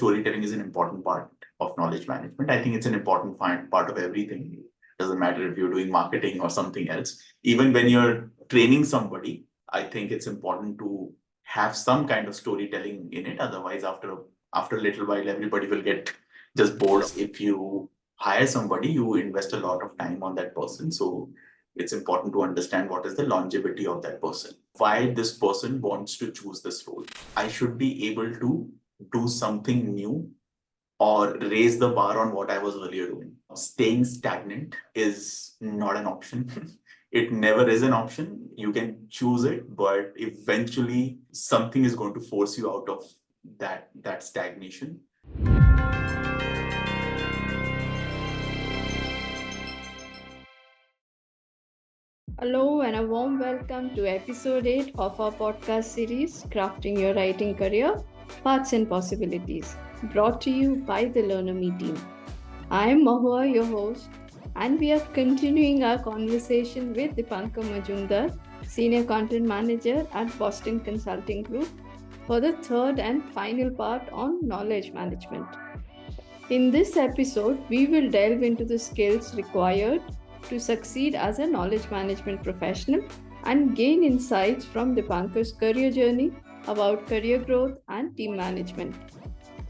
Storytelling is an important part of knowledge management. I think it's an important part of everything. It doesn't matter if you're doing marketing or something else. Even when you're training somebody, I think it's important to have some kind of storytelling in it. Otherwise, after a little while, everybody will get just bored. If you hire somebody, you invest a lot of time on that person. So it's important to understand what is the longevity of that person, why this person wants to choose this role. I should be able to do something new or raise the bar on what I was earlier doing. Staying stagnant is not an option. It never is an option. You can choose it, but eventually something is going to force you out of that stagnation. Hello, and a warm welcome to episode 8 of our podcast series, Crafting Your Writing Career Paths and Possibilities, brought to you by the Learner Me team. I am Mahua, your host, and we are continuing our conversation with Deepankar Majumdar, Senior Content Manager at Boston Consulting Group, for the third and final part on knowledge management. In this episode, we will delve into the skills required to succeed as a knowledge management professional and gain insights from Deepankar's career journey about career growth and team management.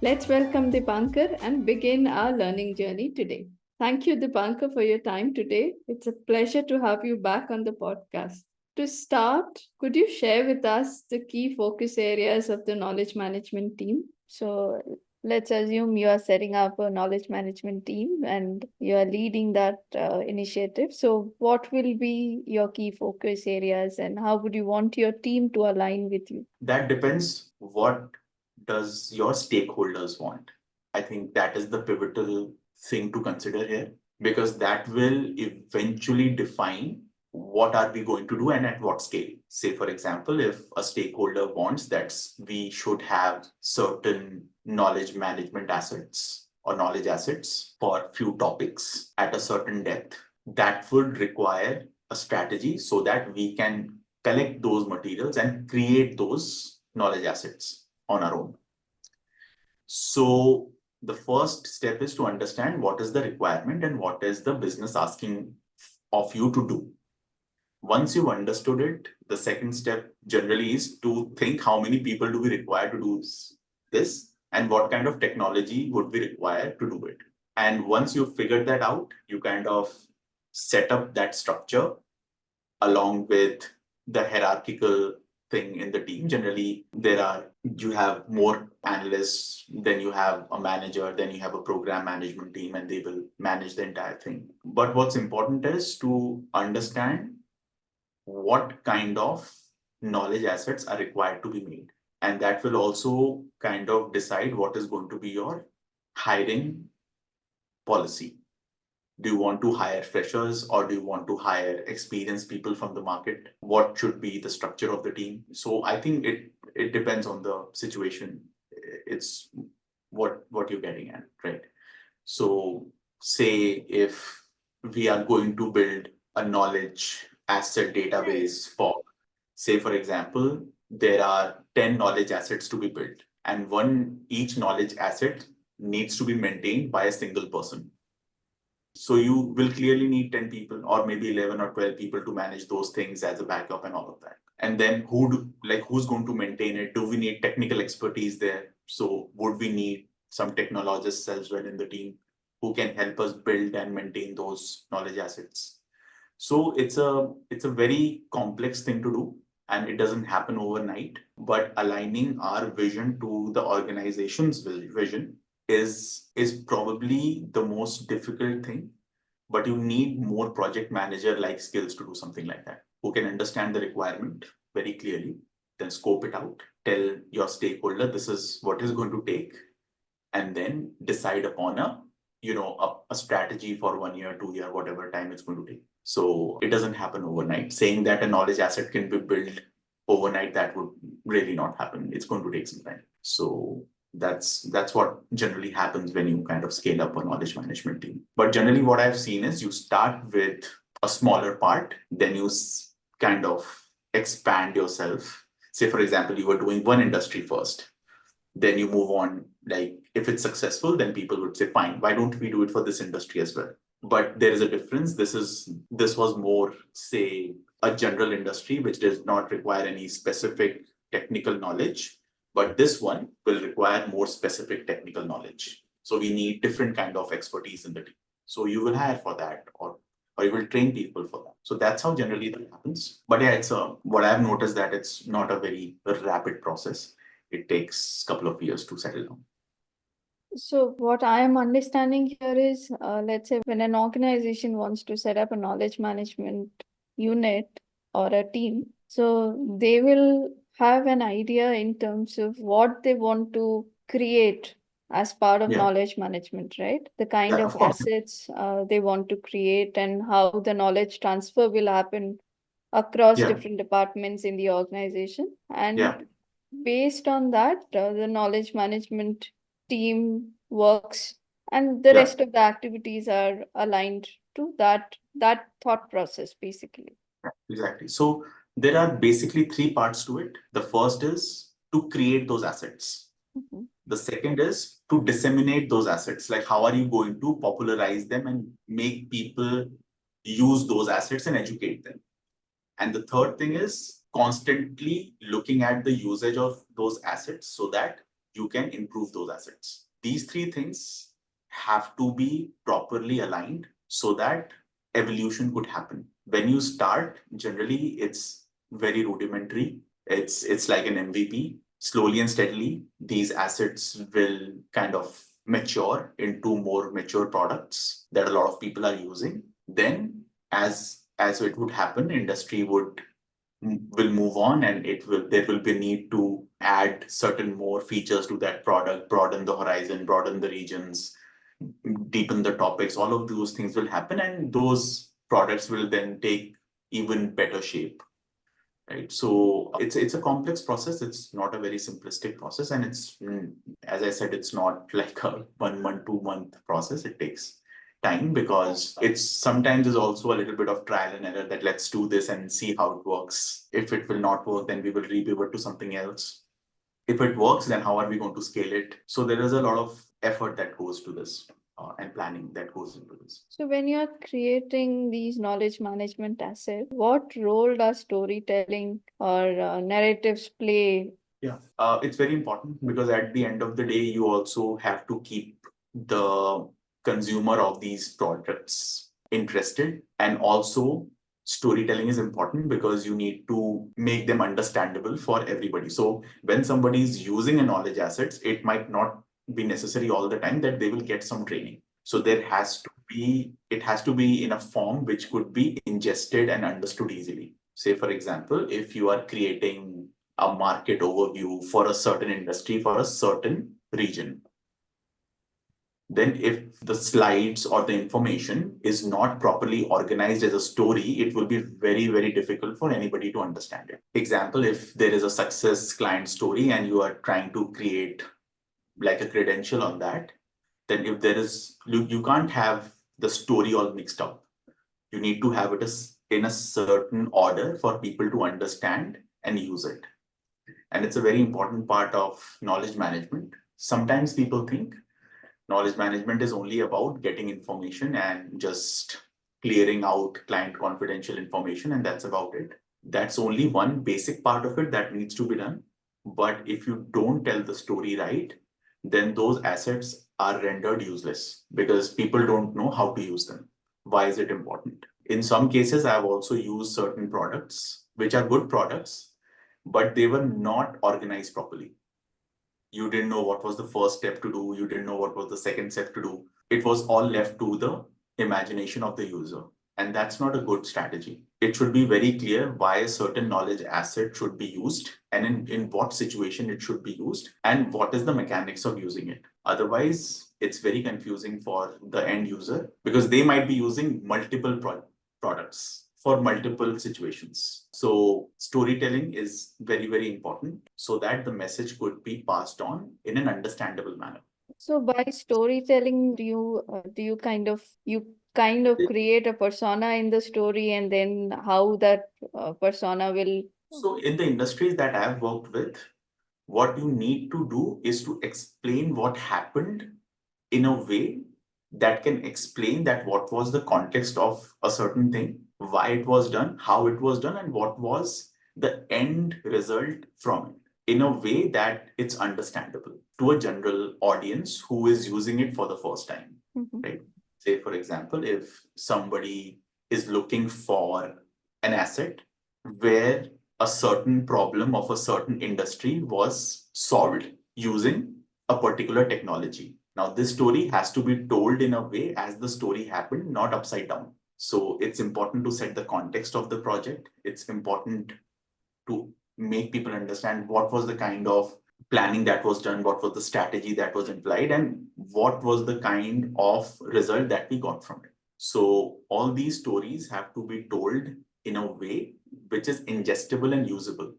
Let's welcome Deepankar and begin our learning journey today. Thank you, Deepankar, for your time today. It's a pleasure to have you back on the podcast. To start, could you share with us the key focus areas of the knowledge management team? So, let's assume you are setting up a knowledge management team and you are leading that initiative. So, what will be your key focus areas and how would you want your team to align with you? That depends. What does your stakeholders want? I think that is the pivotal thing to consider here, because that will eventually define what are we going to do and at what scale. Say, for example, if a stakeholder wants that we should have certain knowledge management assets or knowledge assets for few topics at a certain depth, that would require a strategy so that we can collect those materials and create those knowledge assets on our own. So the first step is to understand what is the requirement and what is the business asking of you to do. Once you've understood it, the second step generally is to think how many people do we require to do this and what kind of technology would we require to do it. And once you've figured that out, you kind of set up that structure along with the hierarchical thing in the team. Generally, you have more analysts, then you have a manager, then you have a program management team, and they will manage the entire thing. But what's important is to understand what kind of knowledge assets are required to be made. And that will also kind of decide what is going to be your hiring policy. Do you want to hire freshers or do you want to hire experienced people from the market? What should be the structure of the team? So I think it depends on the situation. It's what you're getting at, right? So say if we are going to build a knowledge asset database for, say for example, there are 10 knowledge assets to be built, and each knowledge asset needs to be maintained by a single person. So you will clearly need 10 people or maybe 11 or 12 people to manage those things as a backup and all of that. And then who's going to maintain it? Do we need technical expertise there? So would we need some technologists as well in the team who can help us build and maintain those knowledge assets? So it's a very complex thing to do, and it doesn't happen overnight. But aligning our vision to the organization's vision is probably the most difficult thing. But you need more project manager like skills to do something like that, who can understand the requirement very clearly, then scope it out, tell your stakeholder this is what is going to take, and then decide upon a strategy for 1 year, 2 year, whatever time it's going to take. So it doesn't happen overnight. Saying that a knowledge asset can be built overnight, that would really not happen. It's going to take some time. So that's what generally happens when you kind of scale up a knowledge management team. But generally what I've seen is you start with a smaller part, then you kind of expand yourself. Say for example, you were doing one industry first, Then you move on. Like if it's successful, then people would say, fine, why don't we do it for this industry as well? But there is a difference. This was more, say, a general industry which does not require any specific technical knowledge, but this one will require more specific technical knowledge. So we need different kind of expertise in the team. So you will hire for that, or you will train people for that. So that's how generally that happens. But yeah, it's a what I've noticed that it's not a very rapid process. It takes a couple of years to settle down. So what I am understanding here is, let's say when an organization wants to set up a knowledge management unit or a team, so they will have an idea in terms of what they want to create as part of Yeah, knowledge management, right? The kind yeah, of of course. assets they want to create and how the knowledge transfer will happen across Yeah, different departments in the organization. yeah, And based on that, the knowledge management team works and the yeah, rest of the activities are aligned to that thought process basically. exactly. So there are basically three parts to it. The first is to create those assets. Mhm. The second is to disseminate those assets. Like, how are you going to popularize them and make people use those assets and educate them? And the third thing is constantly looking at the usage of those assets so that you can improve those assets. These three things have to be properly aligned so that evolution could happen. When you start, generally it's very rudimentary. It's like an MVP. Slowly and steadily, these assets will kind of mature into more mature products that a lot of people are using. Then as it would happen, industry will move on, and it will there will be a need to add certain more features to that product, broaden the horizon, broaden the regions, deepen the topics. All of those things will happen, and those products will then take even better shape. Right. So it's a complex process. It's not a very simplistic process. And as I said, it's not like a 1 month, 2 month process. It takes time because it's sometimes is also a little bit of trial and error that let's do this and see how it works. If it will not work, then we will repivot to something else. If it works, then how are we going to scale it? So there is a lot of effort that goes to this, and planning that goes into this. So when you're creating these knowledge management assets, what role does storytelling or narratives play? Yeah, it's very important because at the end of the day, you also have to keep the consumer of these products interested. And also, storytelling is important because you need to make them understandable for everybody. So, when somebody is using a knowledge assets, it might not be necessary all the time that they will get some training. So, it has to be in a form which could be ingested and understood easily. Say, for example, if you are creating a market overview for a certain industry for a certain region. Then, if the slides or the information is not properly organized as a story, it will be very, very difficult for anybody to understand it. Example, if there is a success client story and you are trying to create like a credential on that, then if there is, you can't have the story all mixed up. You need to have it in a certain order for people to understand and use it. And it's a very important part of knowledge management. Sometimes people think knowledge management is only about getting information and just clearing out client confidential information, and that's about it. That's only one basic part of it that needs to be done. But if you don't tell the story right, then those assets are rendered useless because people don't know how to use them. Why is it important? In some cases, I've also used certain products, which are good products, but they were not organized properly. You didn't know what was the first step to do, you didn't know what was the second step to do. It was all left to the imagination of the user. And that's not a good strategy. It should be very clear why a certain knowledge asset should be used and in what situation it should be used and what is the mechanics of using it. Otherwise, it's very confusing for the end user because they might be using multiple products for multiple situations. So storytelling is very, very important so that the message could be passed on in an understandable manner. So by storytelling, do you kind of create a persona in the story and then how that persona will. So in the industries that I've worked with, What you need to do is to explain what happened in a way that can explain that what was the context of a certain thing, why it was done, how it was done, and what was the end result from it in a way that it's understandable to a general audience who is using it for the first time, right? Say, for example, if somebody is looking for an asset where a certain problem of a certain industry was solved using a particular technology. Now, this story has to be told in a way as the story happened, not upside down. So it's important to set the context of the project. It's important to make people understand what was the kind of planning that was done, what was the strategy that was implied, and what was the kind of result that we got from it. So all these stories have to be told in a way which is ingestible and usable.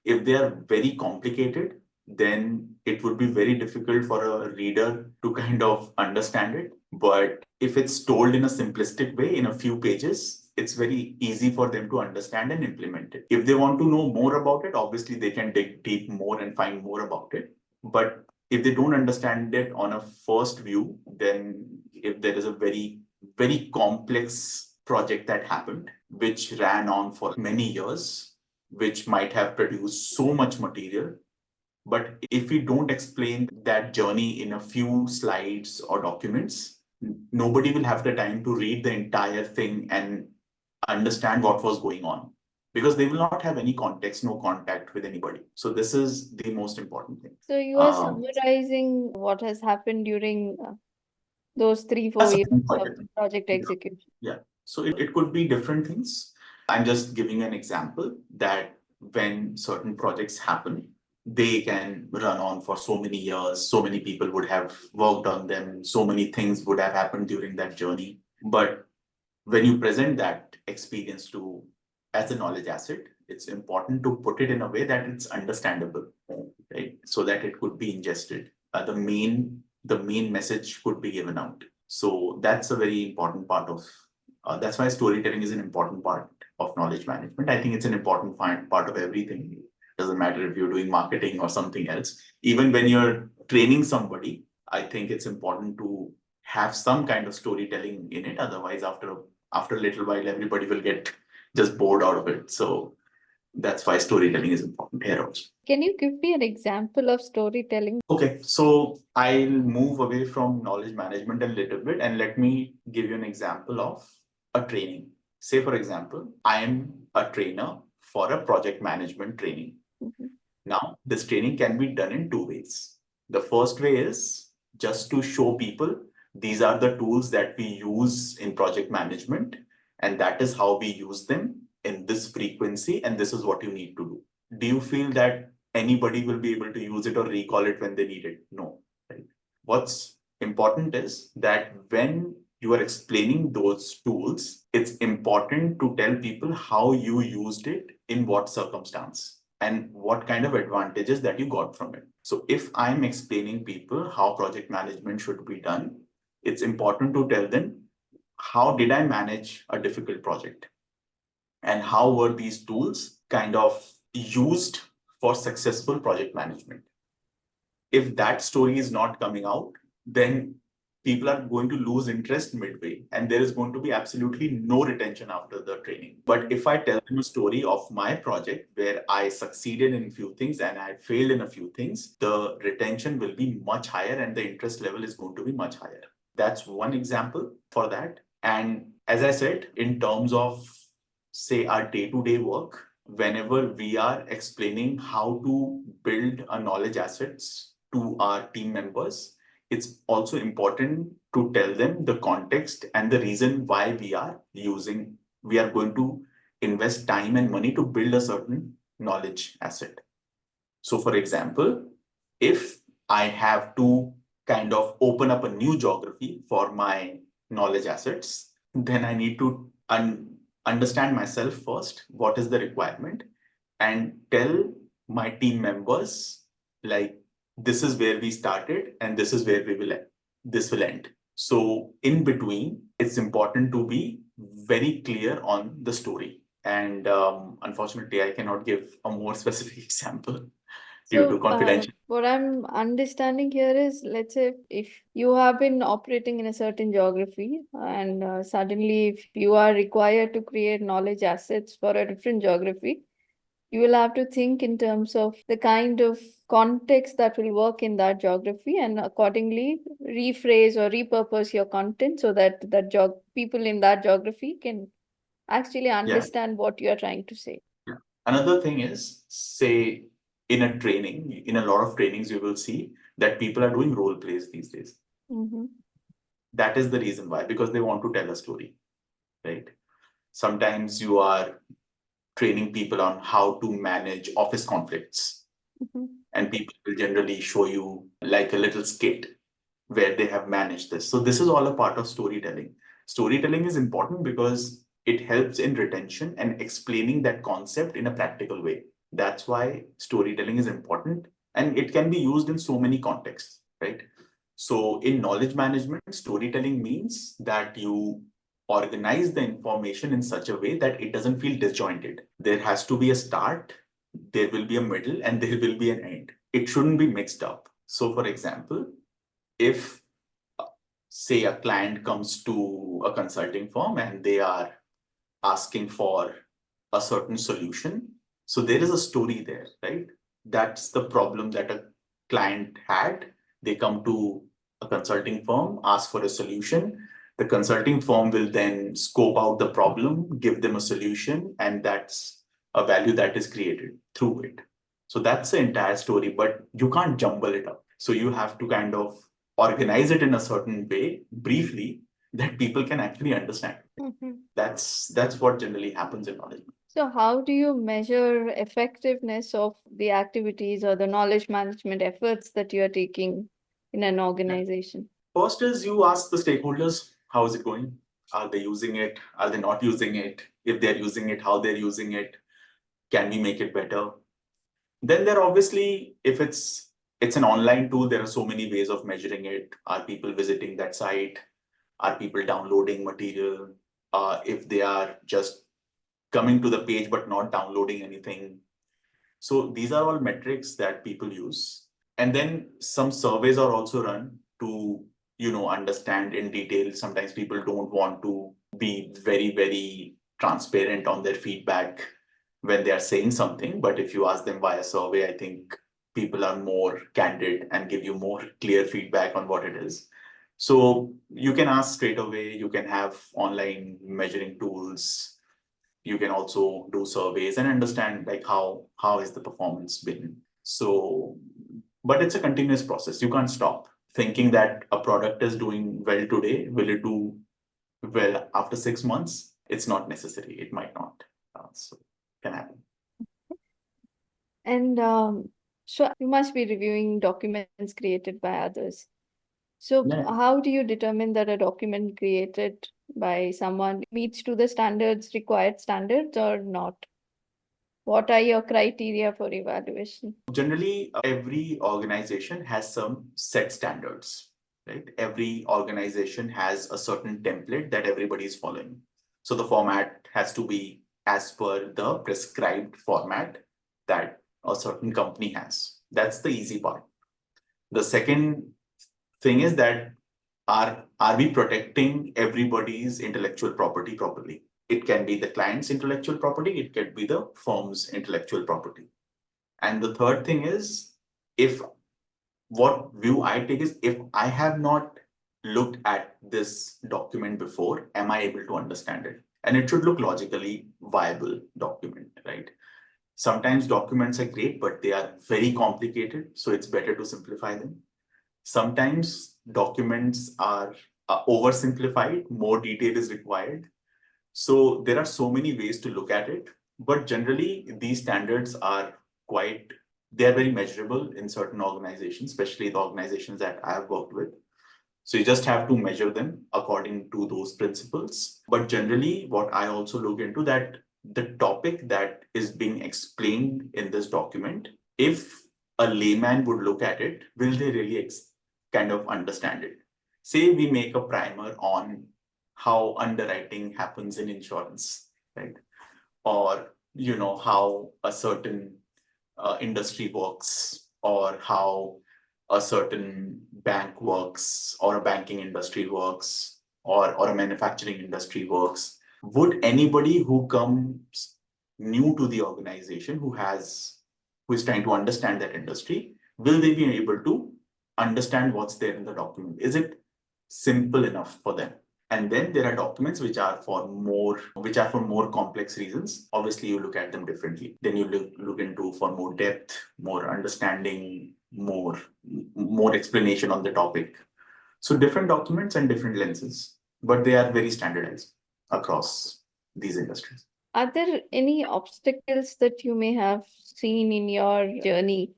If they are very complicated, then it would be very difficult for a reader to kind of understand it. But if it's told in a simplistic way in a few pages, it's very easy for them to understand and implement it. If they want to know more about it, obviously they can dig deep more and find more about it. But if they don't understand it on a first view, then if there is a very complex project that happened, which ran on for many years, which might have produced so much material, but if we don't explain that journey in a few slides or documents, nobody will have the time to read the entire thing and understand what was going on because they will not have any context, no contact with anybody. So this is the most important thing. So you are summarizing what has happened during those 3-4 years of project execution. Yeah. So it could be different things. I'm just giving an example that when certain projects happen, they can run on for so many years. So many people would have worked on them. So many things would have happened during that journey. But when you present that experience to as a knowledge asset, it's important to put it in a way that it's understandable, right? So that it could be ingested. The main message could be given out. So that's a very important part of. That's why storytelling is an important part of knowledge management. I think it's an important part of everything. Doesn't matter if you're doing marketing or something else. Even when you're training somebody, I think it's important to have some kind of storytelling in it. Otherwise, after a little while, everybody will get just bored out of it. So that's why storytelling is important here also. Can you give me an example of storytelling? Okay, so I'll move away from knowledge management a little bit and let me give you an example of a training. Say, for example, I am a trainer for a project management training. Now, this training can be done in two ways. The first way is just to show people these are the tools that we use in project management, and that is how we use them in this frequency, and this is what you need to do. Do you feel that anybody will be able to use it or recall it when they need it? No. Right? What's important is that when you are explaining those tools, it's important to tell people how you used it in what circumstance and what kind of advantages that you got from it. So if I'm explaining people how project management should be done, it's important to tell them how did I manage a difficult project and how were these tools kind of used for successful project management. If that story is not coming out, then people are going to lose interest midway and there is going to be absolutely no retention after the training. But if I tell them a story of my project where I succeeded in a few things and I failed in a few things, the retention will be much higher and the interest level is going to be much higher. That's one example for that. And as I said, in terms of, say, our day-to-day work, whenever we are explaining how to build a knowledge assets to our team members, it's also important to tell them the context and the reason why we are going to invest time and money to build a certain knowledge asset. So, for example, if I have to kind of open up a new geography for my knowledge assets, then I need to understand myself first, what is the requirement, and tell my team members, like, this is where we started and this is where this will end. So in between, it's important to be very clear on the story. And unfortunately, I cannot give a more specific example. due to So, confidential. what I'm understanding here is, let's say, if you have been operating in a certain geography, and suddenly, if you are required to create knowledge assets for a different geography, you will have to think in terms of the kind of context that will work in that geography, and accordingly rephrase or repurpose your content so that people in that geography can actually Yeah. understand what you are trying to say. Yeah. Another thing is, say, in a training, in a lot of trainings, you will see that people are doing role plays these days. Mm-hmm. That is the reason why, because they want to tell a story, right? Sometimes you are training people on how to manage office conflicts, Mm-hmm. and people will generally show you like a little skit where they have managed this. So this is all a part of storytelling. Storytelling is important because it helps in retention and explaining that concept in a practical way. That's why storytelling is important, and it can be used in so many contexts, right? So in knowledge management, storytelling means that you organize the information in such a way that it doesn't feel disjointed. There has to be a start, there will be a middle, and there will be an end. It shouldn't be mixed up. So, for example, if say a client comes to a consulting firm and they are asking for a certain solution, so there is a story there, right? That's the problem that a client had. They come to a consulting firm, ask for a solution. The consulting firm will then scope out the problem, give them a solution, and that's a value that is created through it. So that's the entire story, but you can't jumble it up. So you have to kind of organize it in a certain way, briefly, that people can actually understand. Mm-hmm. That's what generally happens in knowledge. So, how do you measure effectiveness of the activities or the knowledge management efforts that you are taking in an organization? First is you ask the stakeholders, how is it going? Are they using it? Are they not using it? If they're using it, how they're using it? Can we make it better? Then there obviously, if it's an online tool, there are so many ways of measuring it. Are people visiting that site? Are people downloading material? If they are just coming to the page but not downloading anything. So these are all metrics that people use. And then some surveys are also run to, understand in detail. Sometimes people don't want to be very, very transparent on their feedback when they are saying something. But if you ask them via survey, I think people are more candid and give you more clear feedback on what it is. So you can ask straight away, you can have online measuring tools, you can also do surveys and understand like how has the performance been. So but it's a continuous process. You can't stop thinking that a product is doing well today. Will it do well after 6 months? It's not necessary. It might not. So can happen. And so, you must be reviewing documents created by others. So, Yeah. how do you determine that a document created by someone meets to the required standards or not? What are your criteria for evaluation? Generally, every organization has some set standards, right? Every organization has a certain template that everybody is following. So the format has to be as per the prescribed format that a certain company has. That's the easy part. The second thing is that are we protecting everybody's intellectual property properly? It can be the client's intellectual property, it can be the firm's intellectual property. And the third thing is, if what view I take is, if I have not looked at this document before, am I able to understand it? And it should look logically viable document, right? Sometimes documents are great, but they are very complicated, so it's better to simplify them. Sometimes documents are oversimplified, more detail is required. So there are so many ways to look at it, but generally these standards are quite, they're very measurable in certain organizations, especially the organizations that I have worked with. So you just have to measure them according to those principles. But generally, what I also look into that the topic that is being explained in this document, if a layman would look at it, will they really kind of understand it? Say we make a primer on how underwriting happens in insurance, right? Or how a certain industry works, or how a certain bank works, or a banking industry works, or a manufacturing industry works. Would anybody who comes new to the organization, who is trying to understand that industry, will they be able to understand what's there in the document? Is it simple enough for them? And then there are documents which are for more complex reasons. Obviously, you look at them differently. Then you look into for more depth, more understanding, more explanation on the topic. So different documents and different lenses, but they are very standardized across these industries. Are there any obstacles that you may have seen in your journey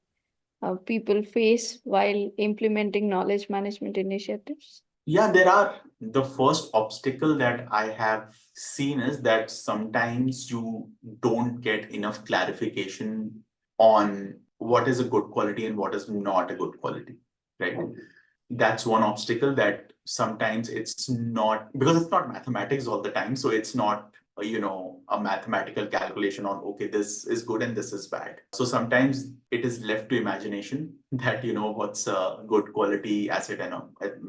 people face while implementing knowledge management initiatives? Yeah, there are. The first obstacle that I have seen is that sometimes you don't get enough clarification on what is a good quality and what is not a good quality, right? That's one obstacle, that sometimes it's not, because it's not mathematics all the time. So it's not, a mathematical calculation on, okay, this is good and this is bad. So sometimes it is left to imagination that, what's a good quality asset and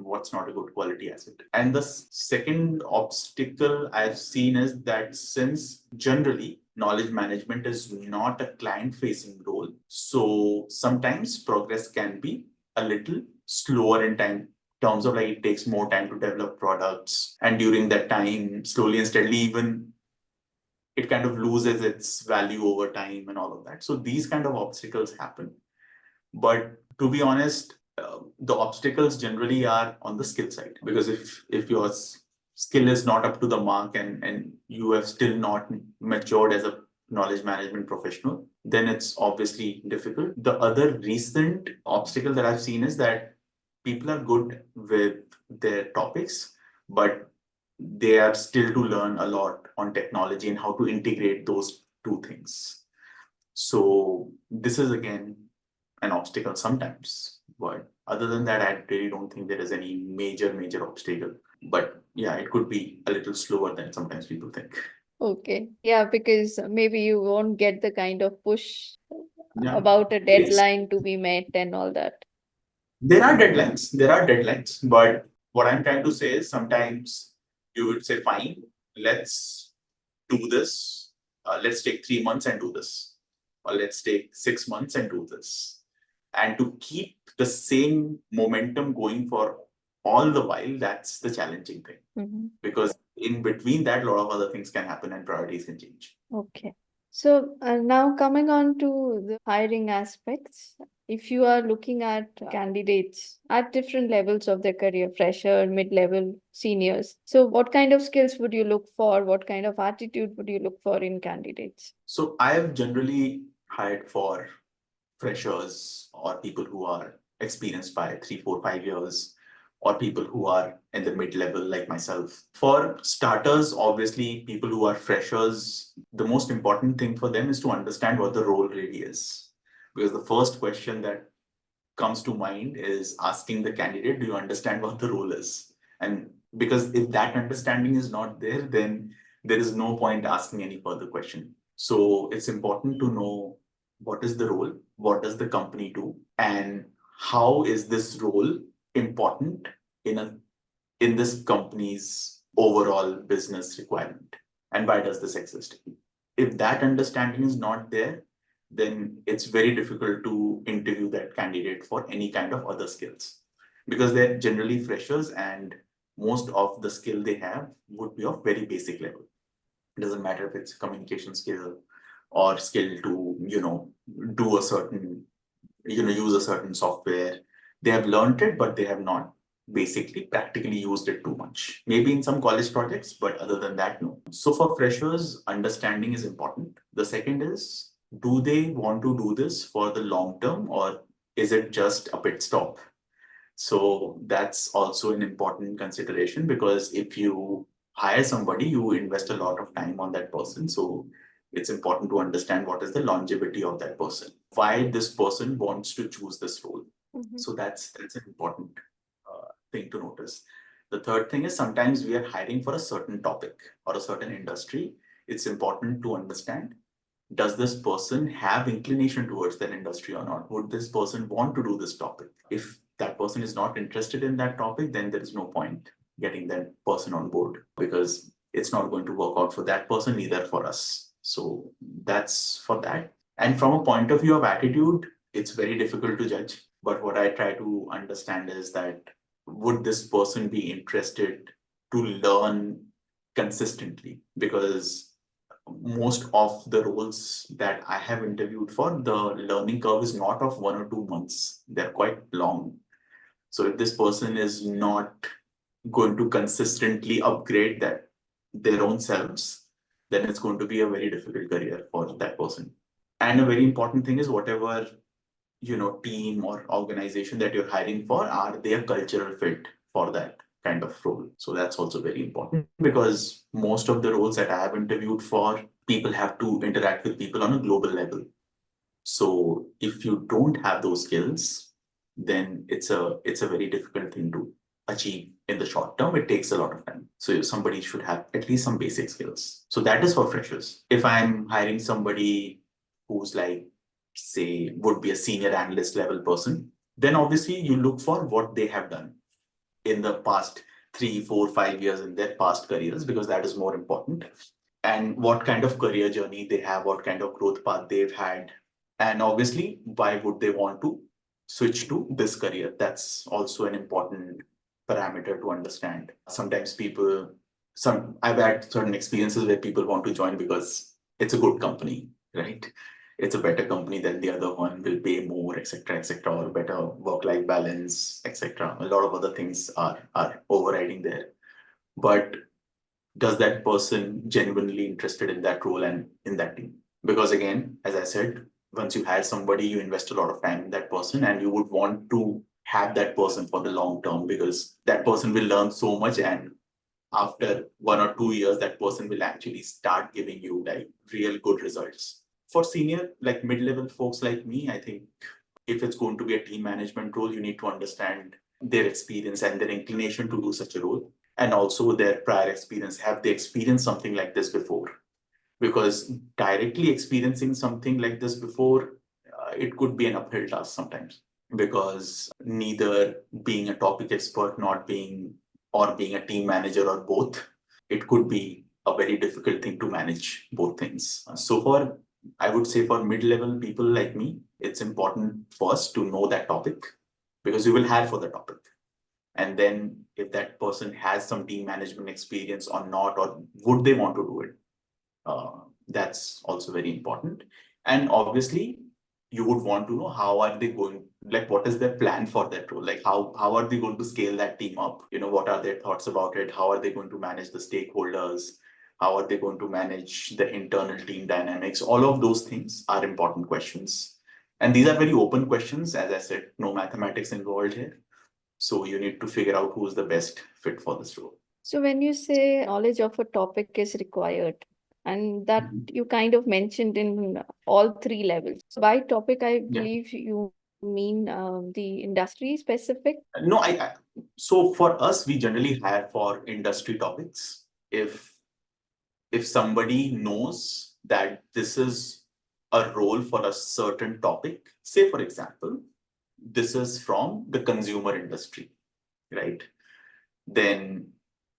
what's not a good quality asset. And the second obstacle I've seen is that since generally knowledge management is not a client facing role, so sometimes progress can be a little slower in time, terms of like it takes more time to develop products, and during that time, slowly and steadily, even it kind of loses its value over time and all of that. So these kind of obstacles happen. But to be honest, the obstacles generally are on the skill side, because if your skill is not up to the mark, and you have still not matured as a knowledge management professional, then it's obviously difficult. The other recent obstacle that I've seen is that people are good with their topics, but they are still to learn a lot on technology and how to integrate those two things. So this is again an obstacle sometimes. But other than that, I really don't think there is any major obstacle. But yeah, it could be a little slower than sometimes people think. Okay. Yeah, because maybe you won't get the kind of push Yeah. about a Yes. deadline to be met and all that. There are deadlines, but what I'm trying to say is sometimes you would say, fine, let's do this. Let's take 3 months and do this, or let's take 6 months and do this. And to keep the same momentum going for all the while, that's the challenging thing. Because in between that, a lot of other things can happen and priorities can change. Okay. So now coming on to the hiring aspects, if you are looking at candidates at different levels of their career, fresher, mid-level, seniors, so what kind of skills would you look for? What kind of attitude would you look for in candidates? So I have generally hired for freshers, or people who are experienced by 3, 4, 5 years, or people who are in the mid level like myself. For starters, obviously, people who are freshers, the most important thing for them is to understand what the role really is. Because the first question that comes to mind is asking the candidate, do you understand what the role is? And because if that understanding is not there, then there is no point asking any further question. So it's important to know what is the role, what does the company do, and how is this role important in a in this company's overall business requirement, and why does this exist? If that understanding is not there, then it's very difficult to interview that candidate for any kind of other skills, because they're generally freshers, and most of the skill they have would be of very basic level. It doesn't matter if it's communication skill or skill to, do a certain, use a certain software. They have learned it, but they have not basically practically used it too much. Maybe in some college projects, but other than that, no. So for freshers, understanding is important. The second is, do they want to do this for the long term, or is it just a pit stop? So that's also an important consideration, because if you hire somebody, you invest a lot of time on that person. So it's important to understand what is the longevity of that person, why this person wants to choose this role. So that's an important thing to notice. The third thing is, sometimes we are hiring for a certain topic or a certain industry. It's important to understand does this person have inclination towards that industry or not? Would this person want to do this topic? If that person is not interested in that topic, then there is no point getting that person on board, because it's not going to work out for that person, neither for us. So that's for that. And from a point of view of attitude, it's very difficult to judge. But what I try to understand is that, would this person be interested to learn consistently? Because most of the roles that I have interviewed for, the learning curve is not of 1 or 2 months. They're quite long. So if this person is not going to consistently upgrade their own selves, then it's going to be a very difficult career for that person. And a very important thing is, whatever team or organization that you're hiring for, are they a cultural fit for that kind of role? So that's also very important, because most of the roles that I have interviewed for, people have to interact with people on a global level. So if you don't have those skills, then it's a very difficult thing to achieve in the short term. It takes a lot of time. So somebody should have at least some basic skills. So that is for freshers. If I'm hiring somebody who's like, say, would be a senior analyst level person, then obviously you look for what they have done in the past 3, 4, 5 years in their past careers, because that is more important. And what kind of career journey they have, what kind of growth path they've had. And obviously, why would they want to switch to this career? That's also an important parameter to understand. Sometimes I've had certain experiences where people want to join because it's a good company, right? It's a better company than the other one, will pay more, etc., or better work-life balance, etc. A lot of other things are overriding there. But does that person genuinely interested in that role and in that team? Because again, as I said, once you hire somebody, you invest a lot of time in that person, and you would want to have that person for the long term, because that person will learn so much, and after 1 or 2 years, that person will actually start giving you like real good results. For senior, like mid-level folks like me, I think if it's going to be a team management role, you need to understand their experience and their inclination to do such a role, and also their prior experience. Have they experienced something like this before? Because directly experiencing something like this before, it could be an uphill task sometimes, because neither being a topic expert, not being, or being a team manager, or both, it could be a very difficult thing to manage both things. So for, I would say, for mid-level people like me, it's important first to know that topic, because you will hire for the topic. And then if that person has some team management experience or not, or would they want to do it, that's also very important. And obviously, you would want to know, how are they going, like what is their plan for that role? Like how are they going to scale that team up? What are their thoughts about it? How are they going to manage the stakeholders? How are they going to manage the internal team dynamics? All of those things are important questions. And these are very open questions. As I said, no mathematics involved here. So you need to figure out who's the best fit for this role. So when you say knowledge of a topic is required, and that you kind of mentioned in all three levels. So by topic, I Yeah. believe you mean the industry specific. No, so for us, we generally hire for industry topics. If somebody knows that this is a role for a certain topic, say for example, this is from the consumer industry, right? Then,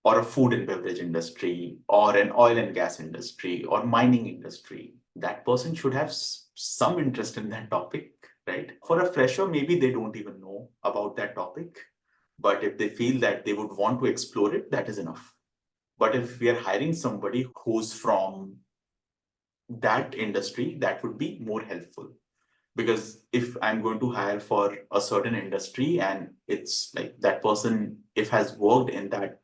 or a food and beverage industry, or an oil and gas industry, or mining industry, that person should have some interest in that topic, right? For a fresher, maybe they don't even know about that topic, but if they feel that they would want to explore it, that is enough. But if we are hiring somebody who's from that industry, that would be more helpful. Because if I'm going to hire for a certain industry, and it's like that person, if has worked in that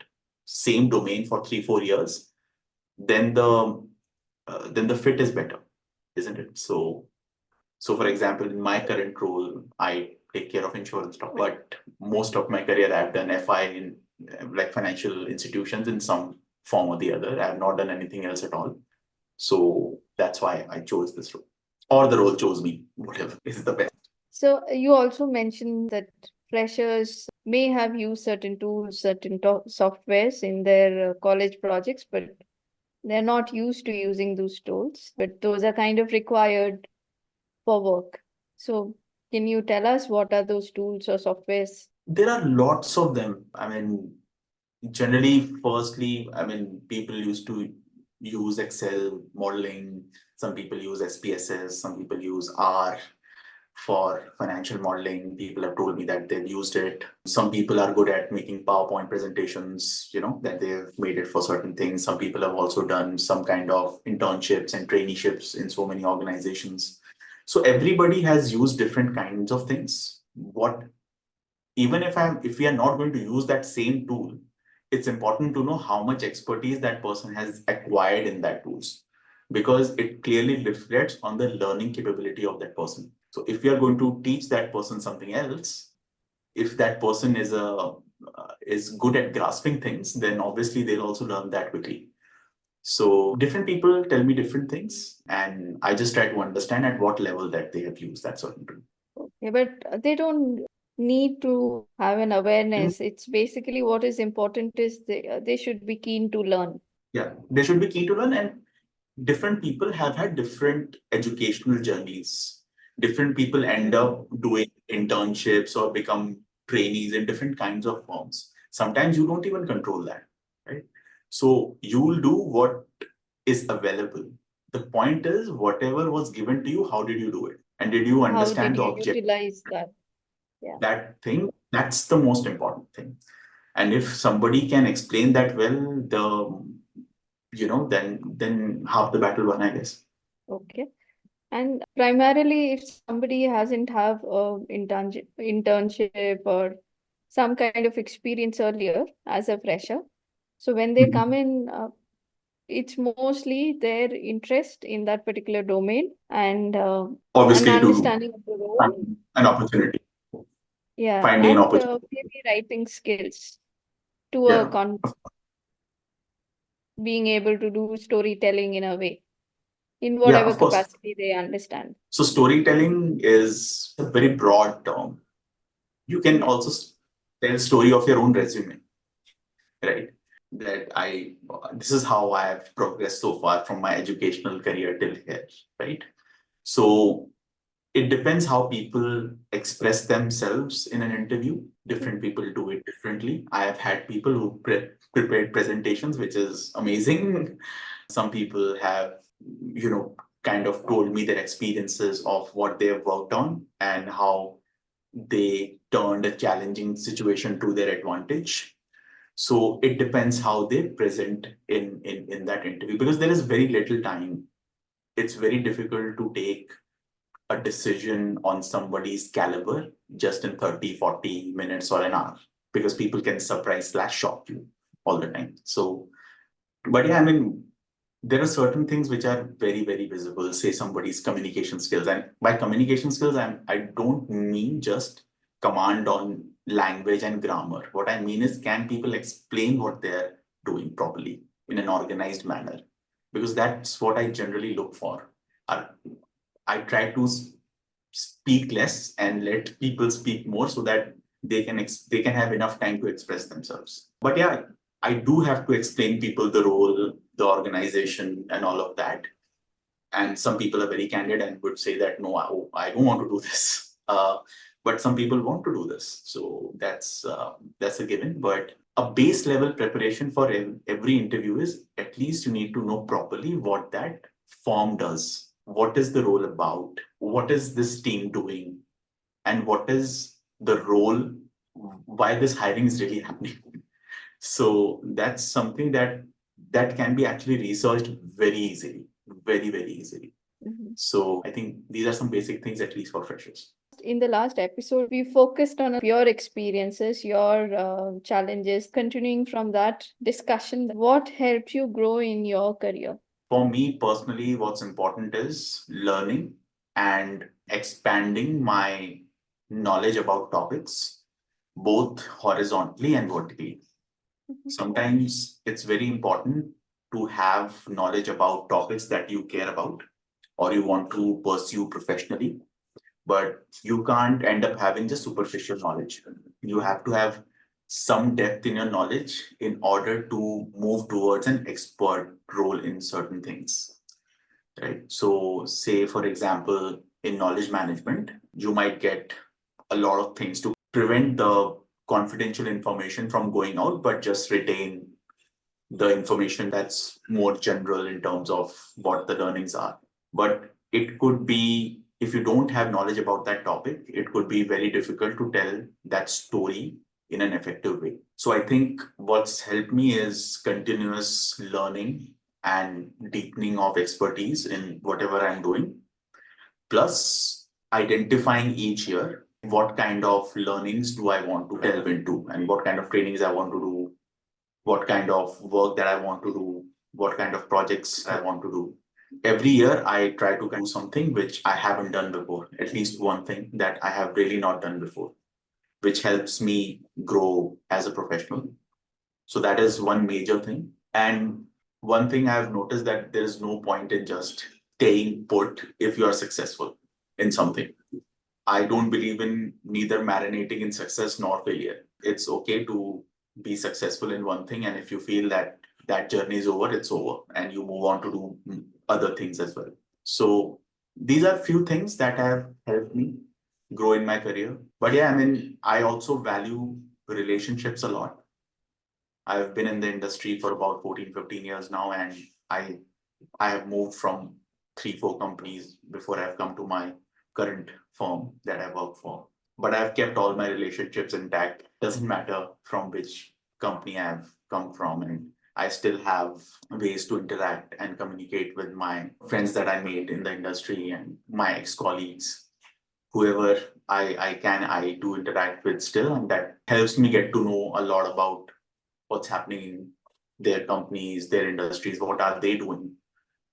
same domain for 3, 4 years, then the fit is better, isn't it? So for example, in my current role, I take care of insurance stuff, but most of my career I've done FI in like financial institutions in some form or the other. I have not done anything else at all. So that's why I chose this role, or the role chose me, whatever is the best. So you also mentioned that freshers may have used certain tools, certain softwares in their college projects, but They're not used to using those tools, but those are kind of required for work. So, can you tell us what are those tools or softwares? There are lots of them. I mean, generally, firstly, I mean, people used to use Excel modeling. Some people use SPSS. Some people use R for financial modeling. People have told me that they've used it. Some people are good at making PowerPoint presentations, that they've made it for certain things. Some people have also done some kind of internships and traineeships in so many organizations. So everybody has used different kinds of things. What even if we are not going to use that same tool, it's important to know how much expertise that person has acquired in that tools, because it clearly reflects on the learning capability of that person. So if we are going to teach that person something else, if that person is good at grasping things, then obviously they'll also learn that quickly. So different people tell me different things, and I just try to understand at what level that they have used that certain tool. Okay, but they don't need to have an Mm, awareness. It's basically what is important is they should be keen to learn. yeah, they should be keen to learn, and different people have had different educational journeys. Different people end up doing internships or become trainees in different kinds of firms. Sometimes you don't even control that, right? So you'll do what is available. The point is, whatever was given to you, how did you do it? And did you How did understand the you object? utilize that? Yeah. That thing, that's the most important thing. And if somebody can explain that well, then half the battle won, I guess. Okay. And primarily, if somebody hasn't have a internship or some kind of experience earlier as a fresher, so when they Mhm. come in, it's mostly their interest in that particular domain and an Obviously, to understanding of the role. find an opportunity, Yeah, finding an and opportunity. maybe writing skills to a Yeah, con being able to do storytelling in a way, in yeah, whatever of course. capacity they understand. So storytelling is a very broad term. You can Yeah. also tell story of your own resume, right? That this is how I have progressed so far from my educational career till here, right? So it depends how people express themselves in an interview. Different people do it differently. I have had people who prepared presentations, which is amazing. Some people have, kind of told me their experiences of what they have worked on and how they turned a challenging situation to their advantage. So it depends how they present in that interview, because there is very little time. It's very difficult to take a decision on somebody's caliber just in 30, 40 minutes or an hour, because people can surprise slash shock you all the time. So, but yeah, I mean, there are certain things which are very, very visible, say somebody's communication skills. And by communication skills, I don't mean just command on language and grammar. What I mean is, can people explain what they're doing properly in an organized manner? Because that's what I generally look for. Are I try to speak less and let people speak more, so that they can have enough time to express themselves. But yeah, I do have to explain people the role, the organization, and all of that. And some people are very candid and would say that no, I don't want to do this. But some people want to do this, so that's a given. But a base level preparation for every interview is, at least you need to know properly what that form does. What is the role about? What is this team doing? And what is the role? Why this hiring is really happening? So that's something that can be actually researched very easily, very, very easily. Mhm. So I think these are some basic things, at least for freshers. In the last episode, we focused on your experiences, your challenges. Continuing from that discussion, what helped you grow in your career? For me personally, what's important is learning and expanding my knowledge about topics, both horizontally and vertically. Mhm. Sometimes it's very important to have knowledge about topics that you care about or you want to pursue professionally, but you can't end up having just superficial knowledge. You have to have some depth in your knowledge in order to move towards an expert role in certain things, right? So, say, for example, in knowledge management, you might get a lot of things to prevent the confidential information from going out, but just retain the information that's more general in terms of what the learnings are. But it could be, if you don't have knowledge about that topic, it could be very difficult to tell that story in an effective way. So I think what's helped me is continuous learning and deepening of expertise in whatever I'm doing, plus identifying each year what kind of learnings do I want to delve into and what kind of trainings I want to do, what kind of work that I want to do, what kind of projects I want to do. Every year, I try to do something which I haven't done before, at least one thing that I have really not done before, which helps me grow as a professional. So that is one major thing. And one thing I've noticed that there is no point in just staying put if you are successful in something. I don't believe in neither marinating in success nor failure. It's okay to be successful in one thing, and if you feel that that journey is over, it's over, and you move on to do other things as well. So these are few things that have helped me grow in my career. But yeah, I mean, I also value relationships a lot. I've been in the industry for about 14, 15 years now, and I I have moved from 3, 4 companies before I've come to my current firm that I work for. But I've kept all my relationships intact. Doesn't matter from which company I've come from, and I still have ways to interact and communicate with my friends that I made in the industry and my ex-colleagues. Whoever I do interact with still, and that helps me get to know a lot about what's happening in their companies, their industries, what are they doing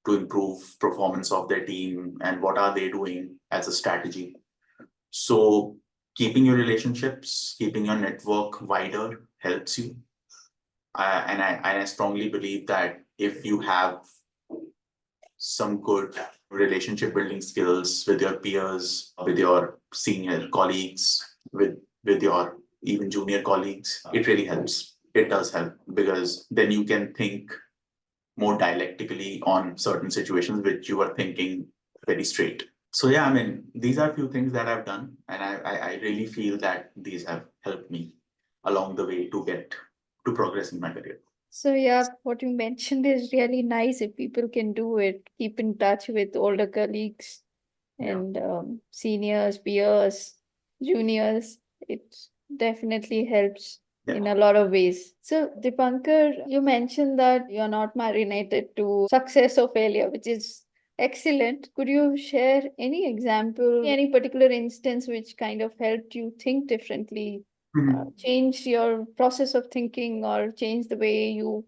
to improve performance of their team, and what are they doing as a strategy. So keeping your relationships, keeping your network wider helps you. And I strongly believe that if you have some good relationship building skills with your peers, with your senior colleagues, with your even junior colleagues, it really helps. It does help because then you can think more dialectically on certain situations which you are thinking very straight. So yeah, I mean, these are a few things that I've done, and I really feel that these have helped me along the way to get to progress in my career. So yeah, what you mentioned is really nice if people can do it. Keep in touch with older colleagues Yeah. and seniors, peers, juniors. It definitely helps in Yeah. a lot of ways. So Dipankar, you mentioned that you're not marinated to success or failure, which is excellent. Could you share any example, any particular instance which kind of helped you think differently, change your process of thinking, or change the way you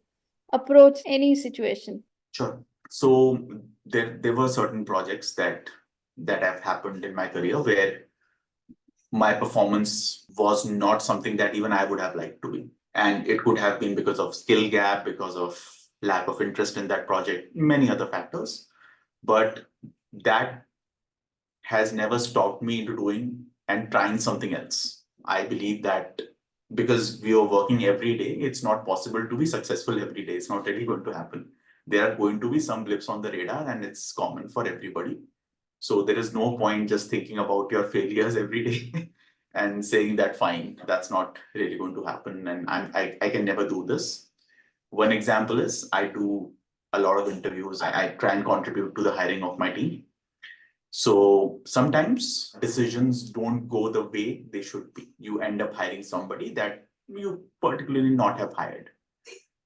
approach any situation? Sure. So there were certain projects that have happened in my career where my performance was not something that even I would have liked to be. And it could have been because of skill gap, because of lack of interest in that project, many other factors. But that has never stopped me into doing and trying something else. I believe that because we are working every day, it's not possible to be successful every day. It's not really going to happen. There are going to be some blips on the radar, and it's common for everybody. So there is no point just thinking about your failures every day and saying that fine, that's not really going to happen, and I can never do this. One example is I do a lot of interviews. I try and contribute to the hiring of my team. So sometimes decisions don't go the way they should be. You end up hiring somebody that you particularly not have hired.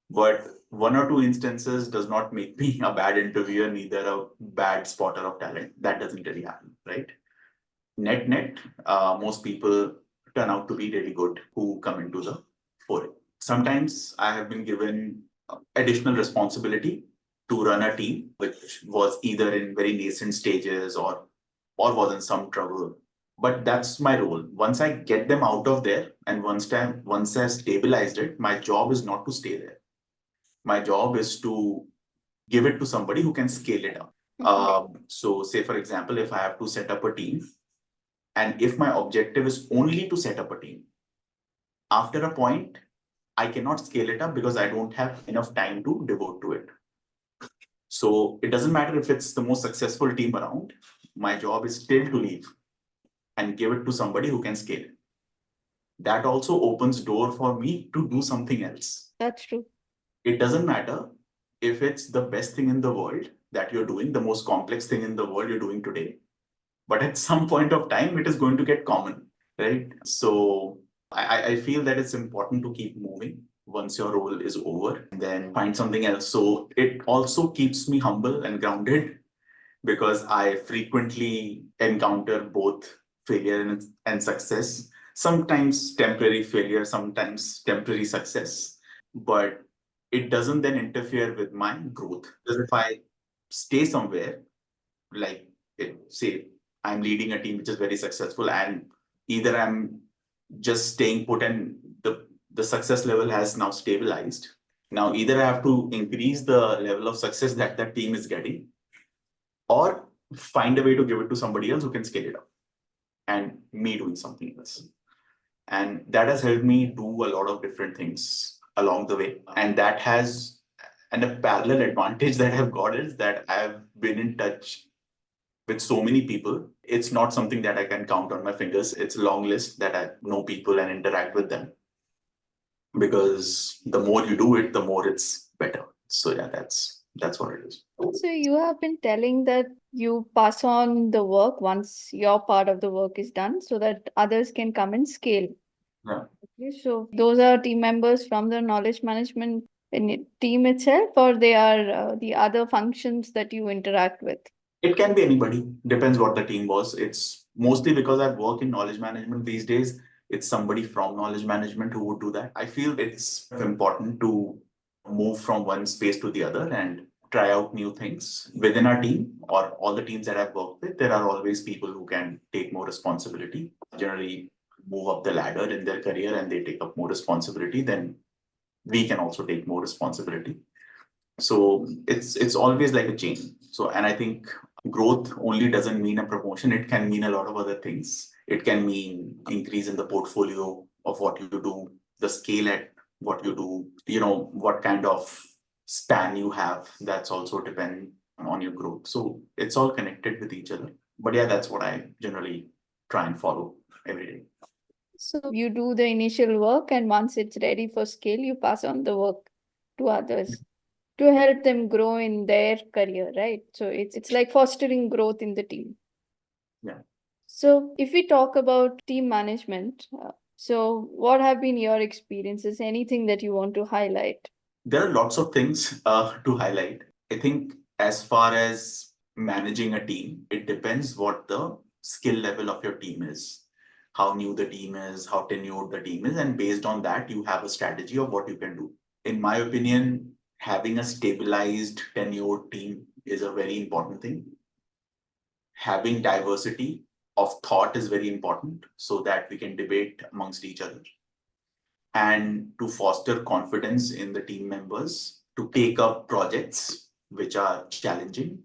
But one or two instances does not make me a bad interviewer, neither a bad spotter of talent. That doesn't really happen, right? Net, most people turn out to be really good who come into the foray. Sometimes I have been given additional responsibility to run a team, which was either in very nascent stages or was in some trouble. But that's my role. Once I get them out of there, and once I've stabilized it, my job is not to stay there. My job is to give it to somebody who can scale it up. So say for example, if I have to set up a team, and if my objective is only to set up a team, After a point, I cannot scale it up because I don't have enough time to devote to it. So it doesn't matter if it's the most successful team around, my job is still to leave and give it to somebody who can scale it. That also opens door for me to do something else. That's true. It doesn't matter if it's the best thing in the world that you're doing, the most complex thing in the world you're doing today. But at some point of time, it is going to get common, right? So I feel that it's important to keep moving once your role is over and then find something else. So it also keeps me humble and grounded because I frequently encounter both failure and success, sometimes temporary failure, sometimes temporary success. But it doesn't then interfere with my growth. Because if I stay somewhere, like say I'm leading a team which is very successful, and either I'm just staying put and the success level has now stabilized. Now either I have to increase the level of success that that team is getting, or find a way to give it to somebody else who can scale it up, and me doing something else. And that has helped me do a lot of different things along the way. And that has, and a parallel advantage that I've got is that I've been in touch with so many people. It's not something that I can count on my fingers. It's a long list that I know people and interact with them. Because the more you do it, the more it's better. So yeah, that's what it is. So you have been telling that you pass on the work once your part of the work is done so that others can come and scale. Yeah. Okay, so those are team members from the knowledge management team itself, or they are the other functions that you interact with? It can be anybody, depends what the team was. It's mostly because I work in knowledge management these days. It's somebody from knowledge management who would do that. I feel it's important to move from one space to the other and try out new things within our team or all the teams that I've worked with. There are always people who can take more responsibility, generally move up the ladder in their career and they take up more responsibility. Then we can also take more responsibility. So it's always like a chain. So, and I think growth only doesn't mean a promotion. It can mean a lot of other things. It can mean increase in the portfolio of what you do, the scale at what you do, what kind of span you have. That's also depend on your growth. So it's all connected with each other. But yeah, that's what I generally try and follow every day. So you do the initial work, and once it's ready for scale, you pass on the work to others to help them grow in their career, right? So it's like fostering growth in the team. Yeah. So if we talk about team management, so what have been your experiences? Anything that you want to highlight? There are lots of things to highlight. I think as far as managing a team, it depends what the skill level of your team is, how new the team is, how tenured the team is, and based on that, you have a strategy of what you can do. In my opinion, having a stabilized, tenured team is a very important thing. Having diversity of thought is very important so that we can debate amongst each other, and to foster confidence in the team members to take up projects which are challenging,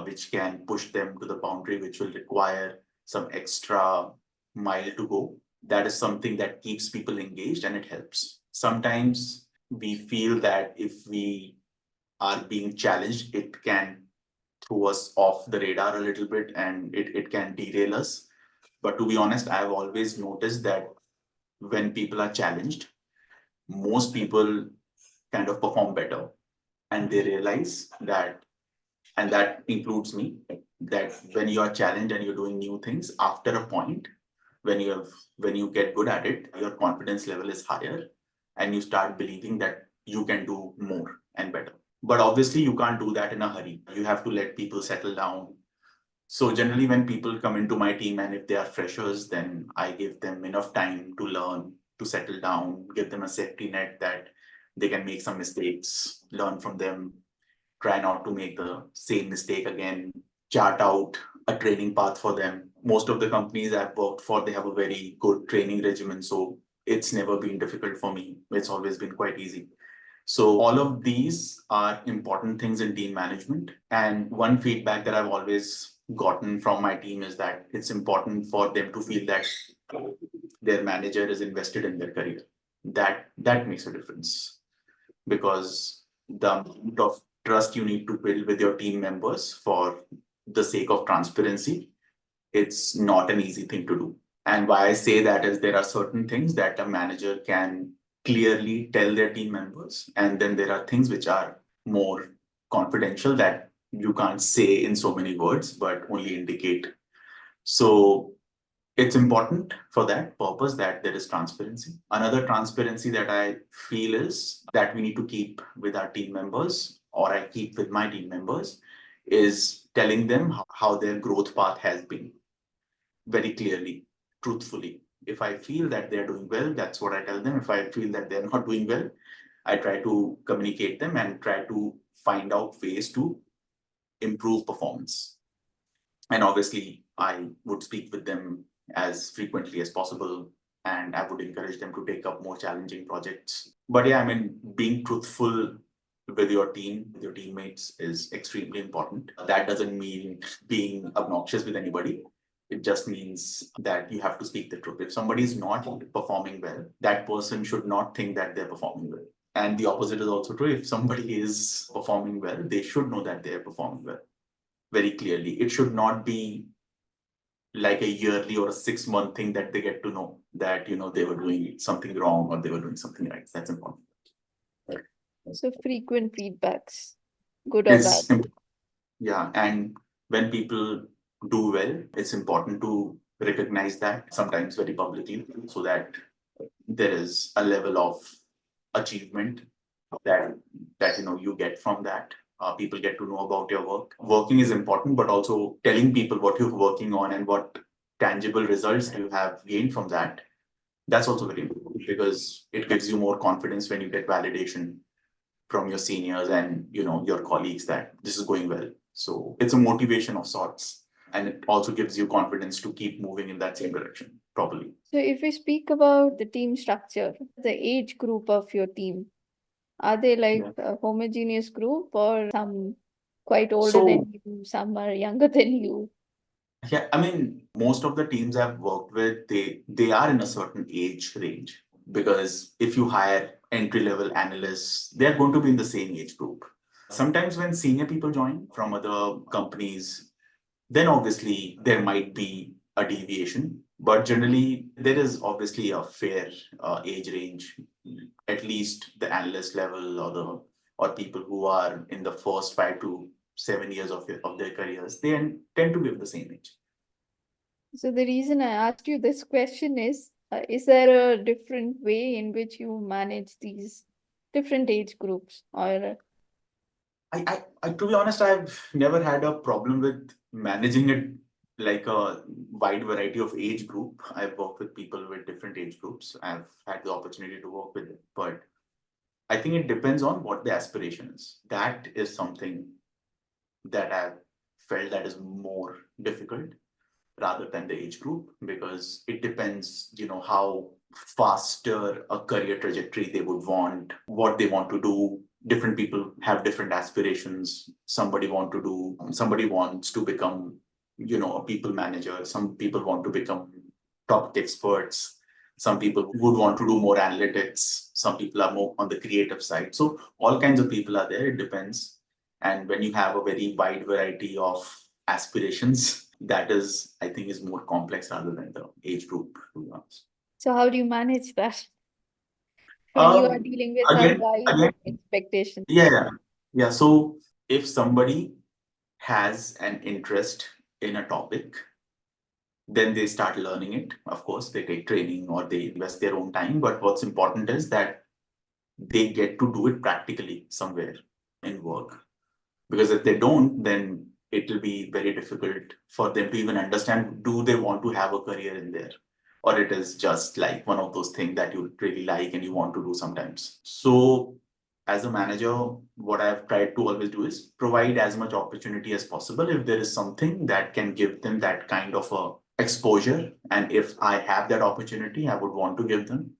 which can push them to the boundary, which will require some extra mile to go. That is something that keeps people engaged and it helps. Sometimes we feel that if we are being challenged, it can throw us off the radar a little bit and it can derail us. But to be honest, I've always noticed that when people are challenged, most people kind of perform better and they realize that, and that includes me, that when you are challenged and you're doing new things, after a point, when you get good at it, your confidence level is higher and you start believing that you can do more and better. But obviously you can't do that in a hurry. You have to let people settle down. So generally when people come into my team and if they are freshers, then I give them enough time to learn, to settle down, give them a safety net that they can make some mistakes, learn from them, try not to make the same mistake again, chart out a training path for them. Most of the companies I've worked for, they have a very good training regimen. So it's never been difficult for me. It's always been quite easy. So all of these are important things in team management. And one feedback that I've always gotten from my team is that it's important for them to feel that their manager is invested in their career. that makes a difference, because the amount of trust you need to build with your team members for the sake of transparency, it's not an easy thing to do. And why I say that is there are certain things that a manager can clearly tell their team members, and then there are things which are more confidential that you can't say in so many words, but only indicate. So it's important for that purpose that there is transparency. Another transparency that I feel is that we need to keep with our team members, or I keep with my team members, is telling them how their growth path has been very clearly, truthfully. If I feel that they're doing well, that's what I tell them. If I feel that they're not doing well, I try to communicate them and try to find out ways to improve performance. And obviously, I would speak with them as frequently as possible, and I would encourage them to take up more challenging projects. But yeah, I mean, being truthful with your team, with your teammates is extremely important. That doesn't mean being obnoxious with anybody. It just means that you have to speak the truth. If somebody is not performing well, that person should not think that they're performing well. And the opposite is also true. If somebody is performing well, they should know that they're performing well very clearly. It should not be like a yearly or a 6-month thing that they get to know that they were doing something wrong or they were doing something right. That's important. So frequent feedbacks, good or bad. Yeah, and when people do well, it's important to recognize that sometimes very publicly, so that there is a level of achievement that you get from that. People get to know about your work. Working is important, but also telling people what you're working on and what tangible results you have gained from that. That's also very important, because it gives you more confidence when you get validation from your seniors and your colleagues that this is going well. So it's a motivation of sorts, and it also gives you confidence to keep moving in that same direction properly. So if we speak about the team structure, the age group of your team, are they like a homogeneous group, or some quite older than you, some are younger than you? Yeah, I mean, most of the teams I've worked with, they are in a certain age range, because if you hire entry level analysts, they're going to be in the same age group. Sometimes when senior people join from other companies, then obviously there might be a deviation, but generally there is obviously a fair age range, at least the analyst level, or people who are in the first 5 to 7 years of their careers, they tend to be of the same age. So the reason I asked you this question is there a different way in which you manage these different age groups, or I to be honest, I've never had a problem with managing it like a wide variety of age group. I've worked with people with different age groups. I've had the opportunity to work with it, but I think it depends on what the aspiration is. That is something that I've felt that is more difficult rather than the age group, because it depends, how faster a career trajectory they would want, what they want to do. Different people have different aspirations. Somebody wants to become, a people manager. Some people want to become topic experts. Some people would want to do more analytics. Some people are more on the creative side. So all kinds of people are there. It depends. And when you have a very wide variety of aspirations, that is, I think, is more complex rather than the age group, to be honest. so how do you manage that when you are dealing with such Again, wide again, expectations? yeah. So if somebody has an interest in a topic, then they start learning it. Of course, they take training or they invest their own time. But what's important is that they get to do it practically somewhere in work. Because if they don't, then it will be very difficult for them to even understand, do they want to have a career in there? Or it is just like one of those things that you really like and you want to do sometimes. So as a manager, what I've tried to always do is provide as much opportunity as possible. If there is something that can give them that kind of a exposure, and if I have that opportunity, I would want to give them.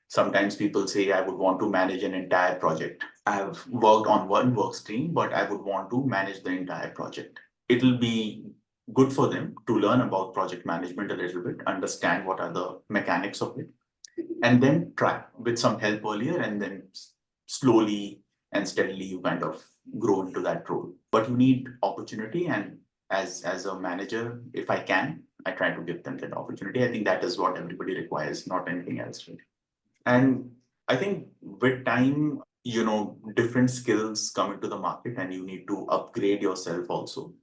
Sometimes people say I would want to manage an entire project. I've worked on one work stream, but I would want to manage the entire project. It'll be good for them to learn about project management a little bit, understand what are the mechanics of it. and then try with some help earlier, and then slowly and steadily you kind of grow into that role. But you need opportunity, and as a manager, if I can, I try to give them that opportunity. I think that is what everybody requires, not anything else, really. And I think with time, different skills come into the market and you need to upgrade yourself also.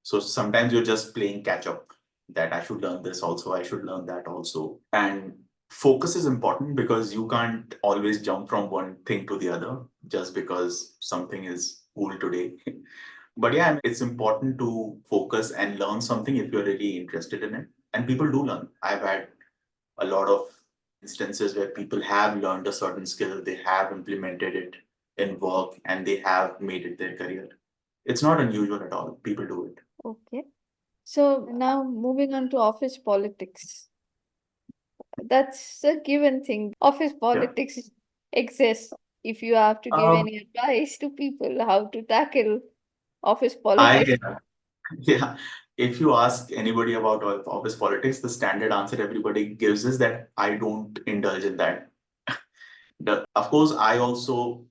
So sometimes you're just playing catch up, that I should learn this also, I should learn that also. And focus is important because you can't always jump from one thing to the other just because something is cool today. But yeah, I mean, it's important to focus and learn something if you're really interested in it. And people do learn. I've had a lot of instances where people have learned a certain skill, they have implemented it in work, and they have made it their career. It's not unusual at all. People do it. Okay. So now moving on to office politics. That's a given thing. Office Yeah. politics exists. If you have to give Um, any advice to people how to tackle office I politics. yeah. If you ask anybody about office politics, the standard answer everybody gives is that I don't indulge in that. Of course, I also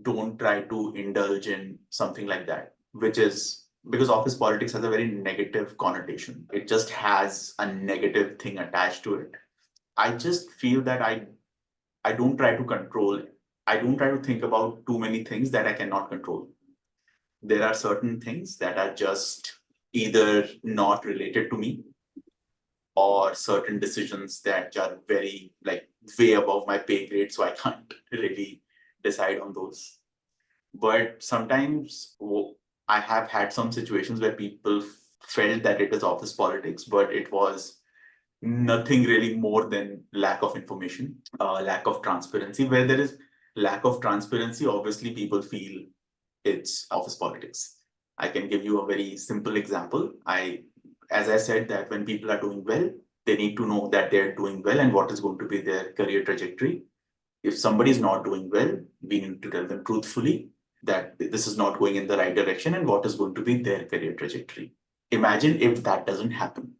don't try to indulge in something like that, which is because office politics has a very negative connotation. It just has a negative thing attached to it. I just feel that I don't try to control. I don't try to think about too many things that I cannot control. There are certain things that are just either not related to me, or certain decisions that are very like way above my pay grade, so I can't really decide on those. But sometimes I have had some situations where people felt that it is office politics, but it was nothing really more than lack of information, lack of transparency. Where there is lack of transparency, obviously people feel it's office politics. I can give you a very simple example. As I said, that when people are doing well, they need to know that they're doing well and what is going to be their career trajectory. If somebody is not doing well, we need to tell them truthfully that this is not going in the right direction and what is going to be their career trajectory. Imagine if that doesn't happen.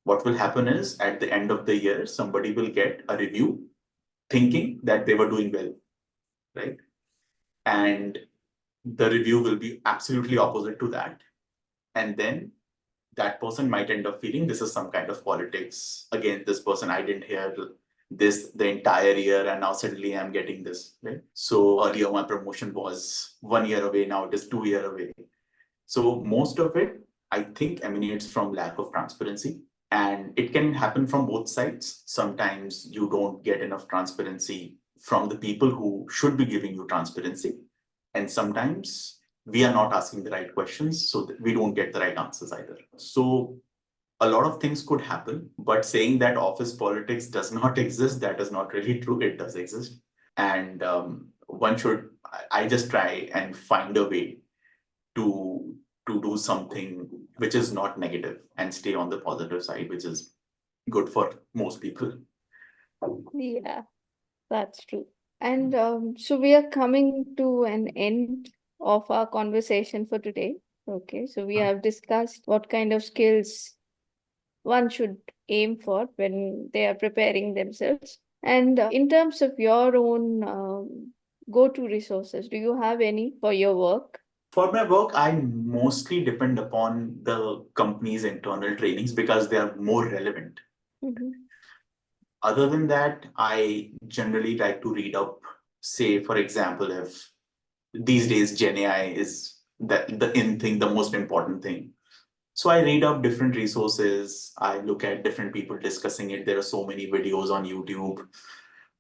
What will happen is at the end of the year, somebody will get a review thinking that they were doing well, right? And the review will be absolutely opposite to that. And then that person might end up feeling this is some kind of politics against this person. I didn't hear this the entire year, and now suddenly I'm getting this, right? So earlier my promotion was 1 year away, now it is 2 year away. So most of it, I think, emanates from lack of transparency. And it can happen from both sides. Sometimes you don't get enough transparency from the people who should be giving you transparency. And sometimes we are not asking the right questions, so that we don't get the right answers either. So a lot of things could happen, but saying that office politics does not exist, that is not really true. It does exist. And one should, I just try and find a way to do something which is not negative and stay on the positive side, which is good for most people. Yeah, that's true. And so we are coming to an end of our conversation for today. Okay, so we have discussed what kind of skills one should aim for when they are preparing themselves. And in terms of your own go-to resources, do you have any for your work? For my work, I mostly depend upon the company's internal trainings because they are more relevant. Mhm. Other than that, I generally like to read up, say, for example, if these days Gen AI is the in thing, the most important thing. So I read up different resources. I look at different people discussing it. There are so many videos on YouTube.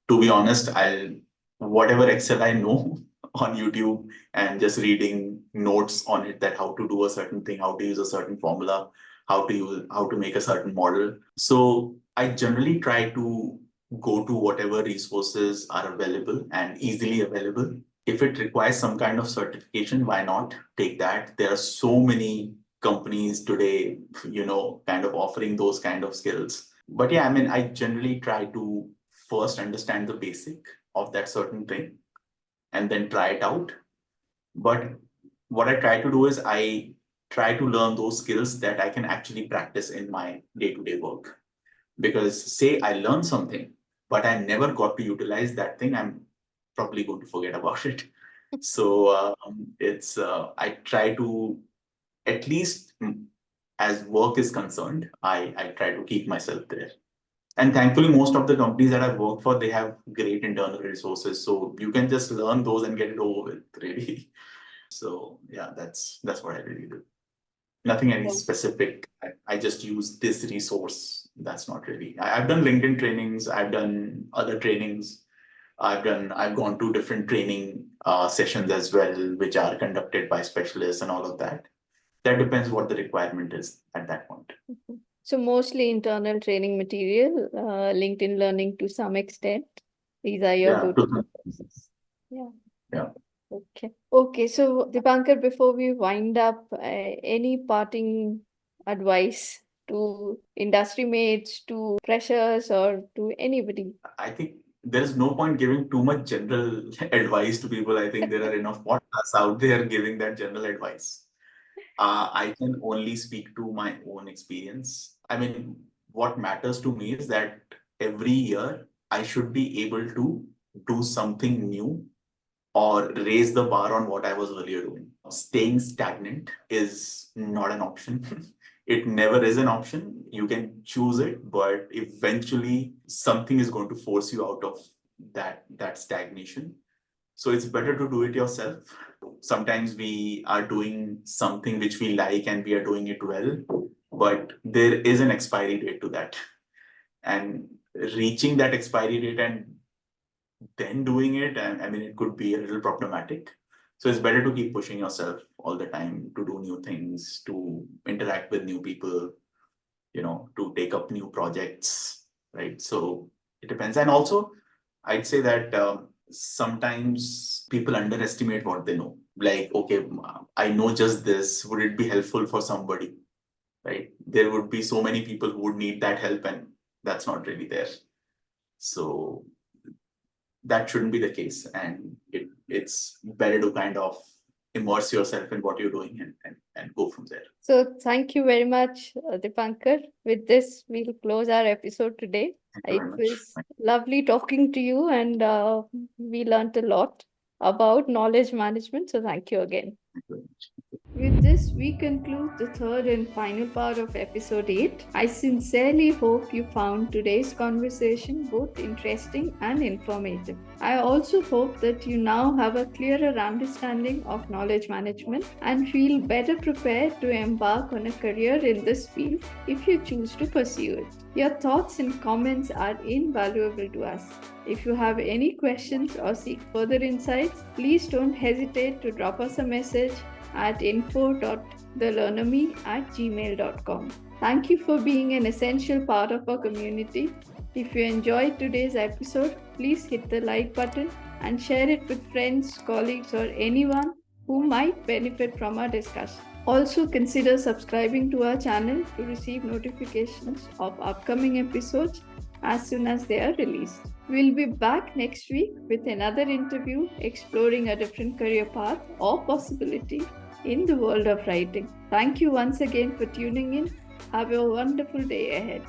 To be honest, I'll whatever Excel I know on YouTube and just reading notes on it, that how to do a certain thing, how to use a certain formula, how to make a certain model. So I generally try to go to whatever resources are available and easily available. If it requires some kind of certification, why not take that? There are so many companies today, kind of offering those kind of skills. But yeah, I mean, I generally try to first understand the basic of that certain thing and then try it out. But what I try to do is I try to learn those skills that I can actually practice in my day-to-day work. Because say I learned something, but I never got to utilize that thing, I'm probably going to forget about it. So it's I try to at least as work is concerned, I try to keep myself there. And thankfully, most of the companies that I've worked for, they have great internal resources. So you can just learn those and get it over with, really. So yeah, that's what I really do. Nothing any specific. I just use this resource. That's not really. I've done LinkedIn trainings. I've done other trainings. I've gone to different training sessions as well, which are conducted by specialists and all of that. That depends what the requirement is at that point. So mostly internal training material, LinkedIn learning to some extent. These are your Yeah. go-to courses. Yeah. Yeah. Okay. Okay. So Deepankar, before we wind up, any parting advice to industry mates, to freshers, or to anybody? I think there is no point giving too much general advice to people. I think there are enough podcasts out there giving that general advice. I can only speak to my own experience. I mean, what matters to me is that every year I should be able to do something new or raise the bar on what I was earlier doing. Staying stagnant is not an option. It never is an option. You can choose it, but eventually something is going to force you out of that stagnation. So it's better to do it yourself. Sometimes we are doing something which we like and we are doing it well, but there is an expiry date to that. And reaching that expiry date and then doing it, I mean, it could be a little problematic. So it's better to keep pushing yourself all the time to do new things, to interact with new people, to take up new projects, right? So it depends. And also, I'd say that sometimes people underestimate what they know. Like, okay, I know just this. Would it be helpful for somebody? Right? There would be so many people who would need that help, and that's not really there. So that shouldn't be the case, and it's better to kind of immerse yourself in what you're doing and go from there. So thank you very much, Deepankar. With this, we'll close our episode today. Thank you very It much. was lovely talking to you, and we learned a lot about knowledge management. So thank you again. Thank you very much. With this, we conclude the third and final part of episode 8. I sincerely hope you found today's conversation both interesting and informative. I also hope that you now have a clearer understanding of knowledge management and feel better prepared to embark on a career in this field if you choose to pursue it. Your thoughts and comments are invaluable to us. If you have any questions or seek further insights, please don't hesitate to drop us a message at info.thelearnerme@gmail.com. Thank you for being an essential part of our community. If you enjoyed today's episode, please hit the like button and share it with friends, colleagues, or anyone who might benefit from our discussion. Also, consider subscribing to our channel to receive notifications of upcoming episodes as soon as they are released. We'll be back next week with another interview exploring a different career path or possibility in the world of writing. Thank you once again for tuning in. Have a wonderful day ahead.